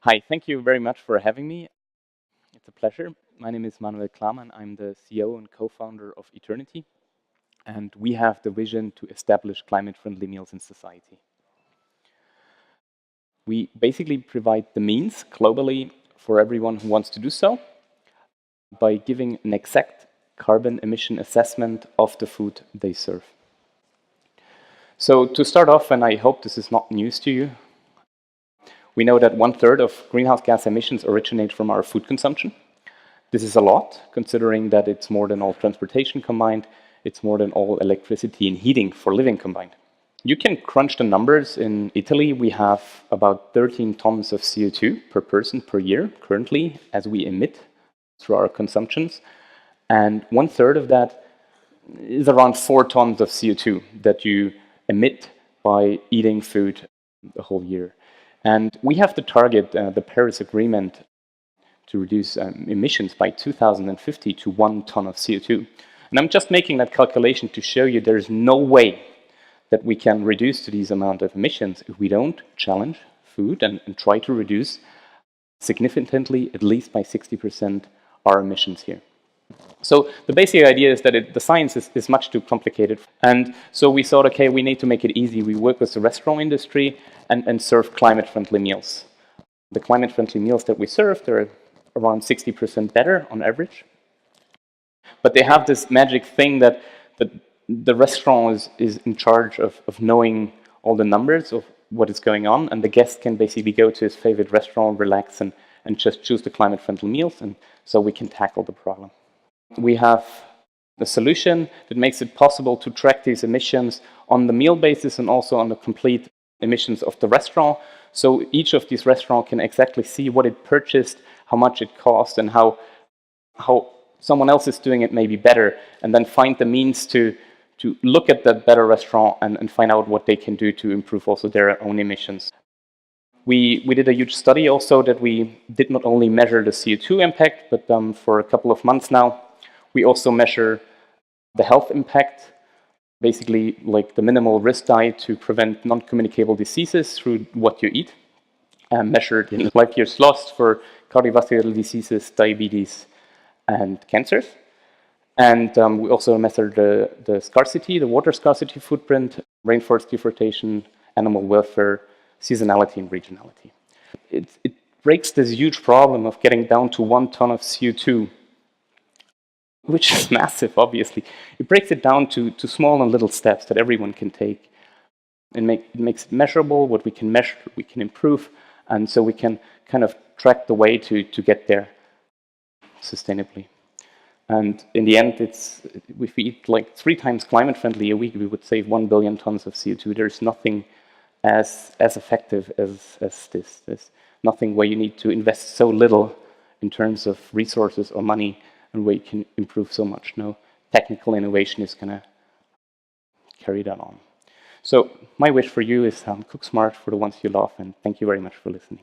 Hi, thank you very much for having me. It's a pleasure. My name is Manuel Klamann. I'm the CEO and co-founder of Eternity, and we have the vision to establish climate-friendly meals in society. We basically provide the means globally for everyone who wants to do so by giving an exact carbon emission assessment of the food they serve. So to start off, and I hope this is not news to you, we know that 1/3 of greenhouse gas emissions originate from our food consumption. This is a lot, considering that it's more than all transportation combined, it's more than all electricity and heating for living combined. You can crunch the numbers. In Italy, we have about 13 tons of CO2 per person per year currently as we emit through our consumptions. And 1/3 of that is around 4 tons of CO2 that you emit by eating food the whole year. And we have to target the Paris Agreement to reduce emissions by 2050 to 1 ton of CO2. And I'm just making that calculation to show you there's no way that we can reduce to these amount of emissions if we don't challenge food and try to reduce significantly, at least by 60%, our emissions here. So the basic idea is that the science is much too complicated. And so we thought, okay, we need to make it easy. We work with the restaurant industry and serve climate-friendly meals. The climate-friendly meals that we serve, they're around 60% better on average. But they have this magic thing that the restaurant is in charge of knowing all the numbers of what is going on, and the guest can basically go to his favorite restaurant, relax, and just choose the climate-friendly meals, and so we can tackle the problem. We have a solution that makes it possible to track these emissions on the meal basis and also on the complete emissions of the restaurant. So each of these restaurants can exactly see what it purchased, how much it cost, and how someone else is doing it maybe better, and then find the means to look at that better restaurant and find out what they can do to improve also their own emissions. We did a huge study also that we did not only measure the CO2 impact, but for a couple of months now, we also measure the health impact, basically like the minimal risk diet to prevent non-communicable diseases through what you eat, measured in life years lost for cardiovascular diseases, diabetes, and cancers. And we also measured the scarcity, the water scarcity footprint, rainforest deforestation, animal welfare, seasonality, and regionality. It breaks this huge problem of getting down to 1 ton of CO2, which is massive, obviously. It breaks it down to small and little steps that everyone can take. It makes it measurable, what we can measure, we can improve, and so we can kind of track the way to get there sustainably. And in the end, if we eat like 3 times climate-friendly a week, we would save 1 billion tons of CO2. There's nothing as effective as this. There's nothing where you need to invest so little in terms of resources or money and where you can improve so much. No technical innovation is going to carry that on. So my wish for you is cook smart for the ones you love, and thank you very much for listening.